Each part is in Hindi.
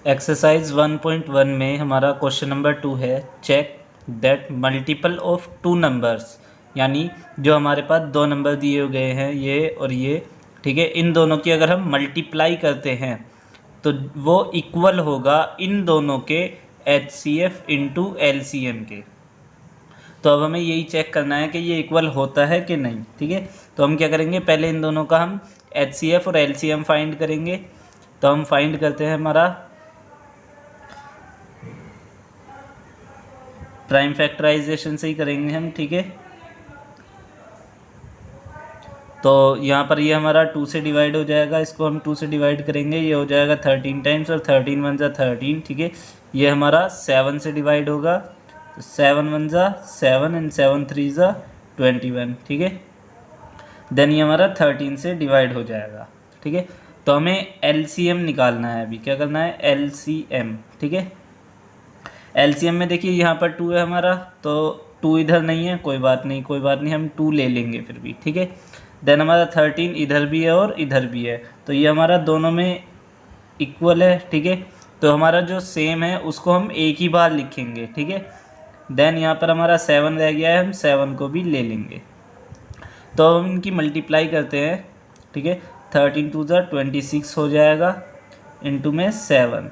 एक्सरसाइज 1.1 में हमारा क्वेश्चन नंबर 2 है, check that multiple of two numbers, यानी जो हमारे पास दो नंबर दिए गए हैं ये और ये, ठीक है, इन दोनों की अगर हम मल्टीप्लाई करते हैं तो वो इक्वल होगा इन दोनों के HCF इंटू LCM के। तो अब हमें यही चेक करना है कि ये इक्वल होता है कि नहीं, ठीक है। तो हम क्या करेंगे, पहले इन दोनों का हम HCF और LCM फाइंड करेंगे। तो हम फाइंड करते हैं हमारा प्राइम फैक्टराइजेशन से ही करेंगे हम, ठीक है। तो यहाँ पर ये हमारा 2 से डिवाइड हो जाएगा, इसको हम 2 से डिवाइड करेंगे, ये हो जाएगा 13 टाइम्स और 13 वन ज़ा 13, ठीक है। ये हमारा 7 से डिवाइड होगा, तो 7 वन ज़ा 7 एंड 7 3 ज़ा 21, ठीक है। देन ये हमारा 13 से डिवाइड हो जाएगा, ठीक है। तो हमें LCM निकालना है, अभी क्या करना है, LCM, ठीक है। LCM में देखिए यहाँ पर 2 है हमारा, तो 2 इधर नहीं है, कोई बात नहीं कोई बात नहीं, हम 2 ले लेंगे फिर भी, ठीक है। देन हमारा 13 इधर भी है और इधर भी है, तो ये हमारा दोनों में इक्वल है, ठीक है। तो हमारा जो सेम है उसको हम एक ही बार लिखेंगे, ठीक है। देन यहाँ पर हमारा 7 रह गया है, हम 7 को भी ले लेंगे। तो हम इनकी मल्टीप्लाई करते हैं, ठीक है। 13 2 ज़ा 26 हो जाएगा, इंटू में 7।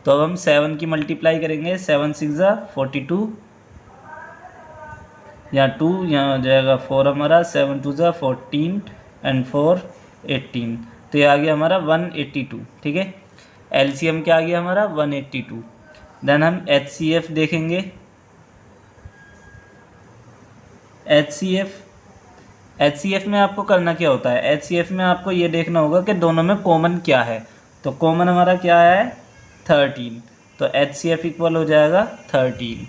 तो अब हम 7 की मल्टीप्लाई करेंगे, 7 6 ज़ा 42, यहाँ 2 यहाँ हो जाएगा 4 हमारा, 7 2 ज़ा 14 एंड 4 18, तो ये आ गया हमारा 182, ठीक है। LCM क्या आ गया हमारा 182। देन हम HCF देखेंगे। HCF में आपको करना क्या होता है, HCF में आपको ये देखना होगा कि दोनों में कॉमन क्या है। तो कॉमन हमारा क्या है 13, तो HCF इक्वल हो जाएगा 13।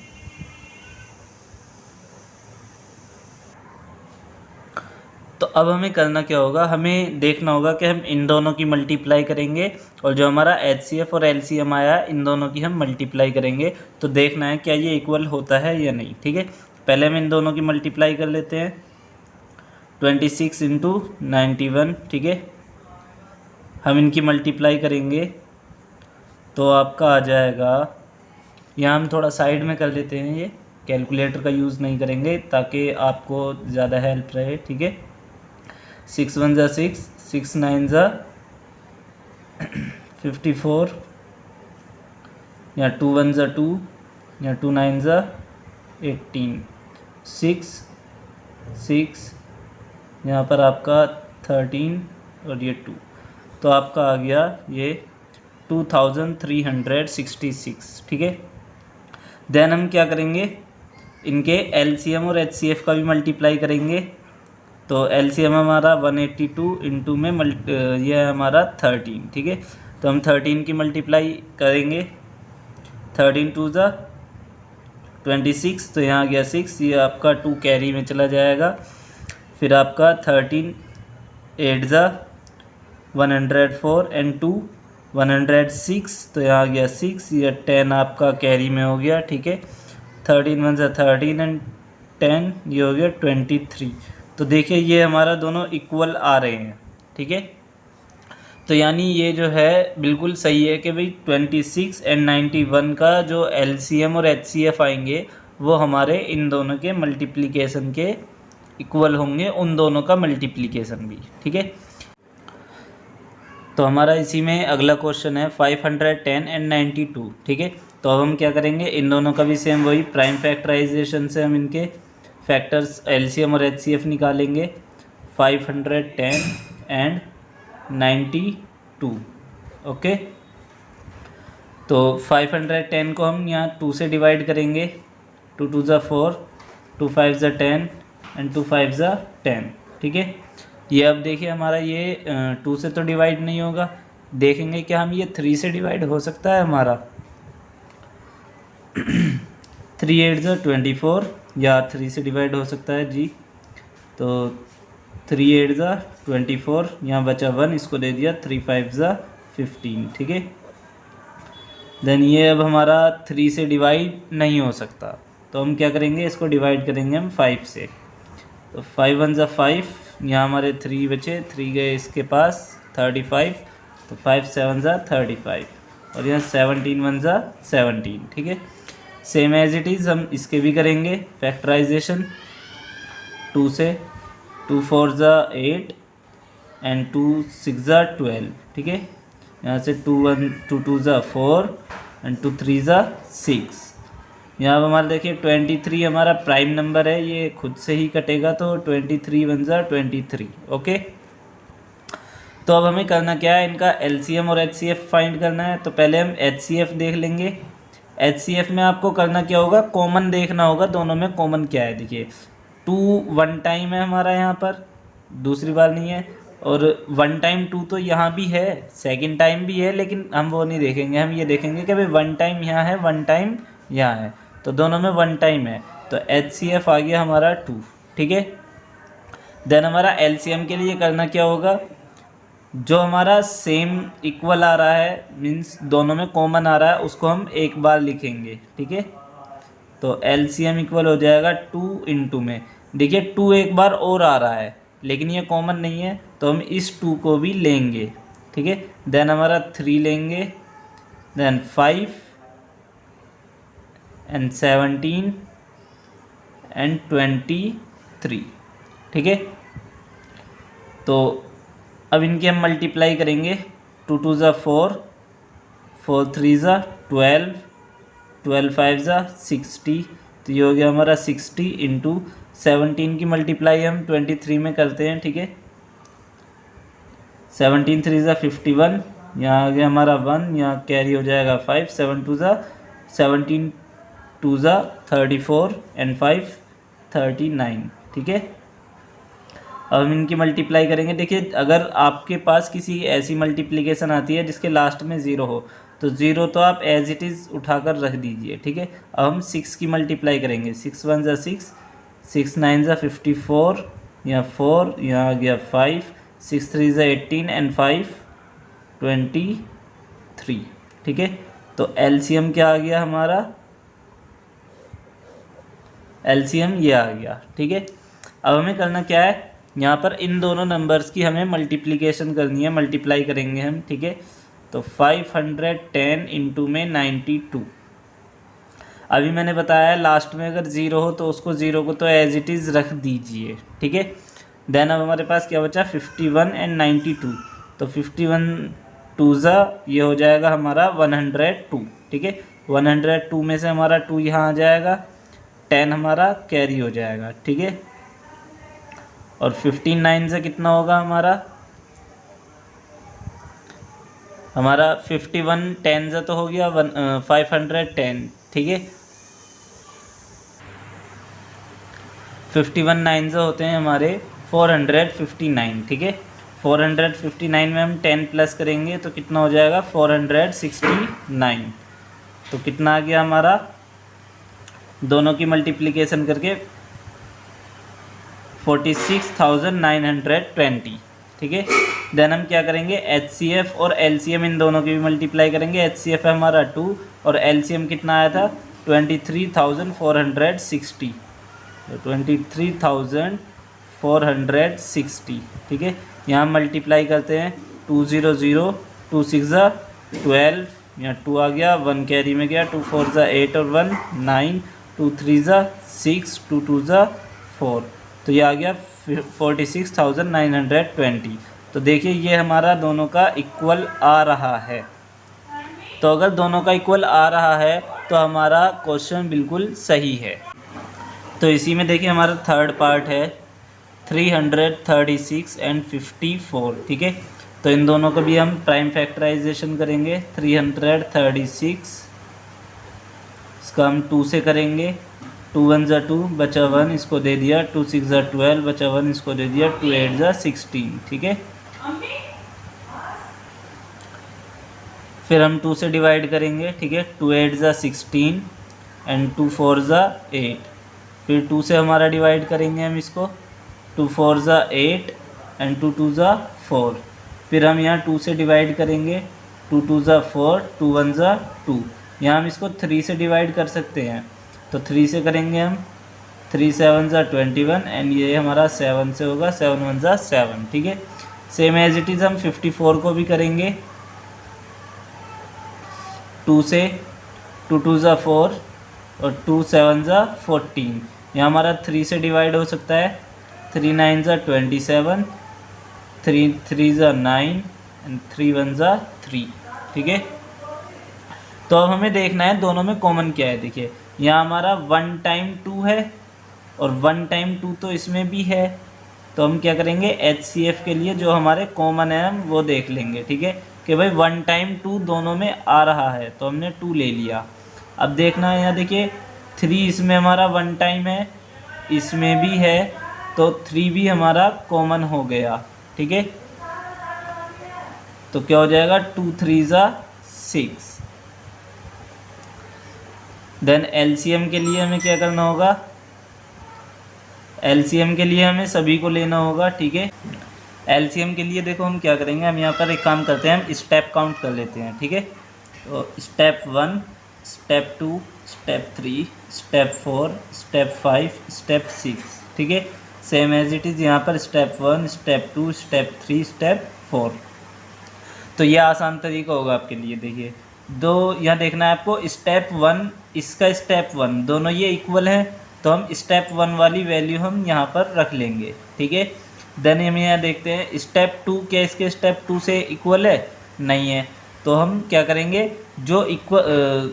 तो अब हमें करना क्या होगा, हमें देखना होगा कि हम इन दोनों की मल्टीप्लाई करेंगे और जो हमारा HCF और LCM आया इन दोनों की हम मल्टीप्लाई करेंगे। तो देखना है क्या ये इक्वल होता है या नहीं, ठीक है। पहले हम इन दोनों की मल्टीप्लाई कर लेते हैं, 26 इंटू 91, ठीक है। हम इनकी मल्टीप्लाई करेंगे तो आपका आ जाएगा, यहाँ हम थोड़ा साइड में कर लेते हैं, ये कैलकुलेटर का यूज़ नहीं करेंगे ताकि आपको ज़्यादा हेल्प रहे, ठीक है। 6 1 ज़ा 6, 6 9 ज़ा 54, यहाँ 2 1 ज़ा 2, यहाँ 2 9 ज़ा 18, 6 6, यहाँ पर आपका 13 और ये 2, तो आपका आ गया ये 2366, ठीक है। देन हम क्या करेंगे, इनके LCM और HCF का भी मल्टीप्लाई करेंगे। तो LCM हमारा 182 इंटू में ये है हमारा 13, ठीक है। तो हम 13 की मल्टीप्लाई करेंगे, 13 2 ज़ा 26, तो यहाँ गया 6, ये आपका 2 कैरी में चला जाएगा। फिर आपका 13 8 ज़ा 104 एंड 2 106, तो यहाँ गया 6, ये 10 आपका कैरी में हो गया, ठीक है। 13 1 ज़ा 13 एंड 10, ये हो गया 23। तो देखिए ये हमारा दोनों इक्वल आ रहे हैं, ठीक है। तो यानी ये जो है बिल्कुल सही है कि भाई 26 एंड 91 का जो LCM और HCF आएंगे वो हमारे इन दोनों के मल्टीप्लिकेशन के इक्वल होंगे, उन दोनों का मल्टीप्लिकेशन भी, ठीक है। तो हमारा इसी में अगला क्वेश्चन है 510 एंड 92, ठीक है। तो अब हम क्या करेंगे, इन दोनों का भी सेम वही प्राइम फैक्टराइजेशन से हम इनके फैक्टर्स LCM और HCF निकालेंगे। 510 एंड 92, ओके। तो 510 को हम यहाँ 2 से डिवाइड करेंगे, 2 2 ज़ा 4, 2 5 ज़ा 10 एंड 2 5 ज़ा 10, ठीक है। ये अब देखिए हमारा ये 2 से तो डिवाइड नहीं होगा, देखेंगे क्या हम ये 3 से डिवाइड हो सकता है हमारा 3 8 ज़ा 24, या 3 से डिवाइड हो सकता है जी। तो 3 8 ज़ा 24, यहाँ बचा 1, इसको दे दिया 3 5 ज़ा 15, ठीक है। देन ये अब हमारा 3 से डिवाइड नहीं हो सकता, तो हम क्या करेंगे, इसको डिवाइड करेंगे हम 5 से। तो 5 1 ज़ा 5, यहाँ हमारे 3 बचे, 3 गए इसके पास 35, तो 5 7 ज़ा 35, और यहाँ 17 वन ज़ा 17, ठीक है। सेम एज इट इज़ हम इसके भी करेंगे फैक्टराइजेशन 2 से। 2 4 ज़ा 8 एंड 2 6 ज़ा 12, ठीक है। यहाँ से 2 2 ज़ा 4 एंड 2 3 ज़ा 6। यहाँ पर हमारा देखिए 23 हमारा प्राइम नंबर है, ये खुद से ही कटेगा, तो 23 वन ज़ा 23, ओके। तो अब हमें करना क्या है, इनका एलसीएम और एचसीएफ फाइंड करना है। तो पहले हम एचसीएफ देख लेंगे। एचसीएफ में आपको करना क्या होगा, कॉमन देखना होगा, दोनों में कॉमन क्या है। देखिए 2 वन टाइम है हमारा यहाँ पर, दूसरी बार नहीं है, और 1 टाइम 2 तो यहाँ भी है, सेकंड टाइम भी है, लेकिन हम वो नहीं देखेंगे, हम ये देखेंगे कि भाई 1 टाइम यहाँ है, 1 टाइम यहाँ है, तो दोनों में 1 टाइम है। तो एचसीएफ आ गया हमारा 2, ठीक है। देन हमारा एलसीएम के लिए करना क्या होगा, जो हमारा सेम इक्वल आ रहा है, मीन्स दोनों में कॉमन आ रहा है, उसको हम एक बार लिखेंगे, ठीक है। तो एलसीएम इक्वल हो जाएगा 2 इंटू में, देखिए 2 एक बार और आ रहा है, लेकिन ये कॉमन नहीं है, तो हम इस 2 को भी लेंगे, ठीक है। देन हमारा 3 लेंगे, देन 5 एंड 17 एंड 23, ठीक है। तो अब इनके हम मल्टीप्लाई करेंगे, 2 2 ज़ा 4, 4 3 ज़ा 12, 12 5 ज़ा 60, तो ये हो गया हमारा 60 इंटू 17 की मल्टीप्लाई हम 23 में करते हैं, ठीक है। 17 3 ज़ा 51, यहाँ आ गया हमारा 1, यहाँ कैरी हो जाएगा 5, 7 2 ज़ा 17 2 ज़ा 34 एंड 5 39, ठीक है। अब हम इनकी मल्टीप्लाई करेंगे। देखिए अगर आपके पास किसी ऐसी मल्टीप्लिकेशन आती है जिसके लास्ट में 0 हो, तो 0 तो आप एज इट इज़ उठाकर रख दीजिए, ठीक है। अब हम 6 की मल्टीप्लाई करेंगे, 6 1 ज़ा 6, 6 9 ज़ा 54, यहाँ 4, यहाँ आ गया 5, 6 3 ज़ा 18 एंड 5 23, ठीक है। तो एलसीएम क्या आ गया हमारा, एलसीएम ये आ गया, ठीक है। अब हमें करना क्या है, यहाँ पर इन दोनों नंबर्स की हमें मल्टीप्लिकेशन करनी है, मल्टीप्लाई करेंगे हम, ठीक है। तो 510 इंटू में 92, अभी मैंने बताया लास्ट में अगर 0 हो तो उसको 0 को तो एज इट इज़ रख दीजिए, ठीक है। देन अब हमारे पास क्या बचा, 51 एंड 92, तो 51 2 ज़ा ये हो जाएगा हमारा 102, ठीक है। 102 में से हमारा 2 यहाँ आ जाएगा, 10 हमारा कैरी हो जाएगा, ठीक है। और 15 9 से कितना होगा हमारा 51 10 से तो हो गया 510, ठीक है। 51 9 से होते हैं हमारे 459, ठीक है। 459 में हम 10 प्लस करेंगे तो कितना हो जाएगा 469, तो कितना आ गया हमारा, दोनों की मल्टीप्लिकेशन करके 46,920, ठीक है। देन हम क्या करेंगे, एचसीएफ और एलसीएम इन दोनों की भी मल्टीप्लाई करेंगे। एचसीएफ है हमारा 2 और एलसीएम कितना आया था 23,460, तो 23,460, ठीक है। यहाँ मल्टीप्लाई करते हैं, 2 0 0, 2 6 ज़ा 12, यहाँ 2 आ गया, 1 कैरी में गया, 2 4 ज़ा 8 और 1 9, 2 3 ज़ा 6, 2 2 ज़ा 4, तो ये आ गया 46,920। तो देखिए ये हमारा दोनों का इक्वल आ रहा है। तो अगर दोनों का इक्वल आ रहा है तो हमारा क्वेश्चन बिल्कुल सही है। तो इसी में देखिए हमारा थर्ड पार्ट है 336 एंड 54, ठीक है। तो इन दोनों को भी हम प्राइम फैक्टराइजेशन करेंगे। 336 इसका हम 2 से करेंगे, 2 1 ज़ा 2 बचा 1 इसको दे दिया, 2 6 ज़ा 12 बचा 1 इसको दे दिया, 2 8 ज़ा 16, ठीक है। फिर हम 2 से डिवाइड करेंगे, ठीक है। 2 8 ज़ा 16 एंड 2 4 ज़ा 8, फिर 2 से हमारा डिवाइड करेंगे हम इसको, 2 4 ज़ा 8 एंड 2 2 ज़ा 4, फिर हम यहाँ 2 से डिवाइड करेंगे, 2 2 ज़ा 4, 2 1 ज़ा 2, यहाँ हम इसको 3 से डिवाइड कर सकते हैं, तो 3 से करेंगे हम, 3 7 ज़ा 21 एंड ये हमारा 7 से होगा, 7 1 ज़ा 7, ठीक है। सेम एज इट इज़ हम 54 को भी करेंगे, 2 से, 2 टू ज़ा 4 और 2 7 ज़ा 14। यहाँ हमारा 3 से डिवाइड हो सकता है, 3 9 ज़ा 27, 3 3 ज़ा 9 एंड 3 1 ज़ा 3। ठीक है, तो अब हमें देखना है दोनों में कॉमन क्या है। देखिए यहाँ हमारा 1 टाइम 2 है और 1 टाइम 2 तो इसमें भी है, तो हम क्या करेंगे HCF के लिए जो हमारे कॉमन है हम वो देख लेंगे। ठीक है, कि भाई 1 टाइम 2 दोनों में आ रहा है तो हमने 2 ले लिया। अब देखना है, यहाँ देखिए 3 इसमें हमारा 1 टाइम है, इसमें भी है, तो 3 भी हमारा कॉमन हो गया। ठीक है, तो क्या हो जाएगा 2 3 ज़ा 6। देन LCM के लिए हमें क्या करना होगा, LCM के लिए हमें सभी को लेना होगा। ठीक है, LCM के लिए देखो हम क्या करेंगे, हम यहाँ पर एक काम करते हैं, हम स्टेप काउंट कर लेते हैं। ठीक है, तो step 1, step 2, step 3, step 4, step 5, step 6। ठीक है, सेम एज इट इज़ यहाँ पर स्टेप 1, स्टेप 2, स्टेप 3, स्टेप 4। तो ये आसान तरीका होगा आपके लिए। देखिए दो यहाँ देखना है आपको, स्टेप 1 इसका स्टेप 1 दोनों ये इक्वल हैं, तो हम स्टेप 1 वाली वैल्यू हम यहाँ पर रख लेंगे। ठीक है, देन हम यहाँ देखते हैं स्टेप 2 क्या इसके स्टेप 2 से इक्वल है, नहीं है, तो हम क्या करेंगे जो इक्वल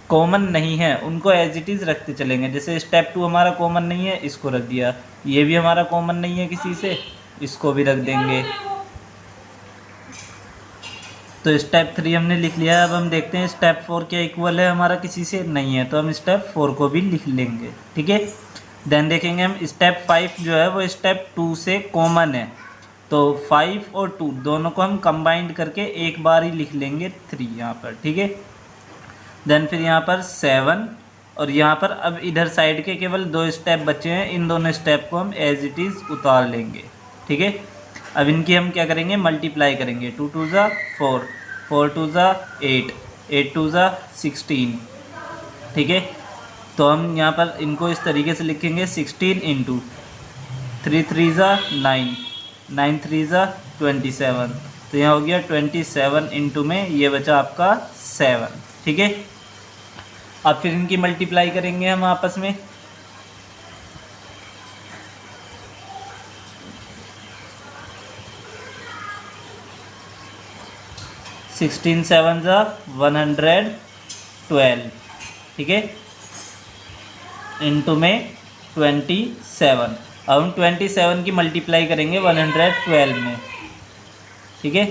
कॉमन नहीं है उनको एज इट इज़ रखते चलेंगे। जैसे स्टेप 2 हमारा कॉमन नहीं है, इसको रख दिया, ये भी हमारा कॉमन नहीं है किसी से, इसको भी रख देंगे। तो स्टेप 3 हमने लिख लिया। अब हम देखते हैं स्टेप 4 क्या इक्वल है हमारा किसी से, नहीं है, तो हम स्टेप 4 को भी लिख लेंगे। ठीक है, देन देखेंगे हम स्टेप 5 जो है वो स्टेप 2 से कॉमन है, तो 5 और 2 दोनों को हम कंबाइंड करके एक बार ही लिख लेंगे 3 यहाँ पर। ठीक है, देन फिर यहाँ पर 7 और यहाँ पर अब इधर साइड के केवल 2 स्टेप बचे हैं, इन दोनों स्टेप को हम एज इट इज़ उतार लेंगे। ठीक है, अब इनकी हम क्या करेंगे मल्टीप्लाई करेंगे, 2 2 ज़ा 4, 4 2 ज़ा 8, 8 2 ज़ा 16। ठीक है, तो हम यहाँ पर इनको इस तरीके से लिखेंगे 16 इंटू 3 3 ज़ा 9, 9 3 ज़ा 27, तो यहाँ हो गया 27 इंटू में ये बचा आपका 7। ठीक है, अब फिर इनकी मल्टीप्लाई करेंगे हम आपस में, सिक्सटीन 7 ज़ा 112। ठीक है, इंटू में 27। अब हम 27 की मल्टीप्लाई करेंगे 112 में। ठीक है,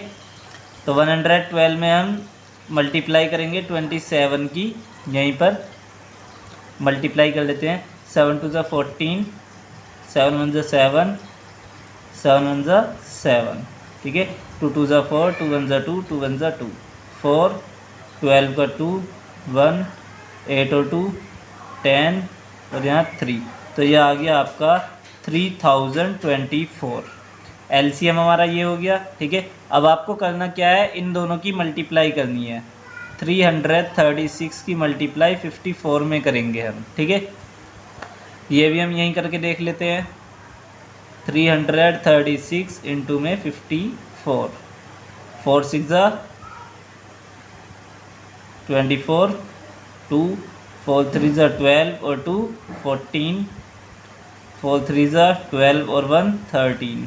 तो 112 में हम मल्टीप्लाई करेंगे 27 की, यहीं पर मल्टीप्लाई कर लेते हैं। 7 2 ज़ा 14, 7 1 ज़ा 7, 7 1 ज़ा 7। ठीक है, 2 2 ज़ा 4, 2 1 ज़ा 2, 2 1 ज़ा 2, 4, 12 का 2, 1, 8 और 2 10 और यहाँ 3, तो ये आ गया आपका 3024। LCM हमारा ये हो गया। ठीक है, अब आपको करना क्या है, इन दोनों की मल्टीप्लाई करनी है। 336 की मल्टीप्लाई 54 में करेंगे हम। ठीक है, ये भी हम यहीं करके देख लेते हैं। 336 इंटू में 54, 4 6 ज़ा 24, 2 4 3 ज़ा 12 और 2 14, 4 3 ज़ा 12 और 1 13,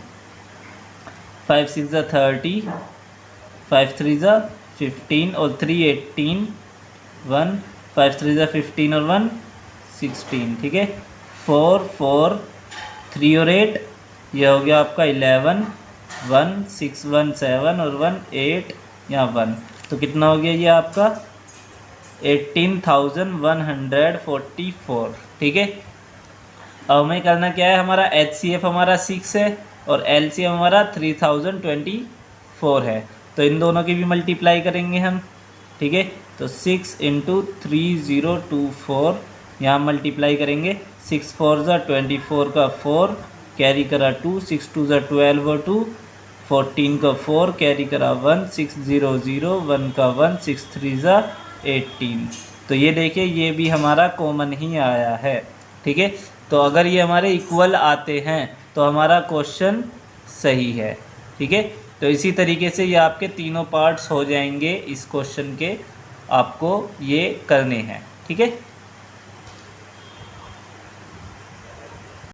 5 6 ज़ा 30, 5 3 ज़ा 15 और 3 18, 1 5 3 ज़ा 15 और 1 16। ठीक है, 4 4 3 और 8, यह हो गया आपका 11, 1 6 1 7 और 1 8, यहाँ 1, तो कितना हो गया ये आपका 18,144। ठीक है, अब हमें करना क्या है, हमारा HCF हमारा 6 है और LCM हमारा 3024 है, तो इन दोनों की भी मल्टीप्लाई करेंगे हम। ठीक है, तो 6 इंटू 3024 यहाँ मल्टीप्लाई करेंगे। 6 4 ज़ा 24 का 4 कैरी करा 2, 6 2 ज़ा 12 और 2, 14 का 4 कैरी करा 1, 6 0 0 1 का 1, 6 3 ज़ा 18। तो ये देखिए ये भी हमारा कॉमन ही आया है। ठीक है, तो अगर ये हमारे इक्वल आते हैं तो हमारा क्वेश्चन सही है। ठीक है, तो इसी तरीके से ये आपके तीनों पार्ट्स हो जाएंगे इस क्वेश्चन के। आपको ये करने हैं, ठीक है।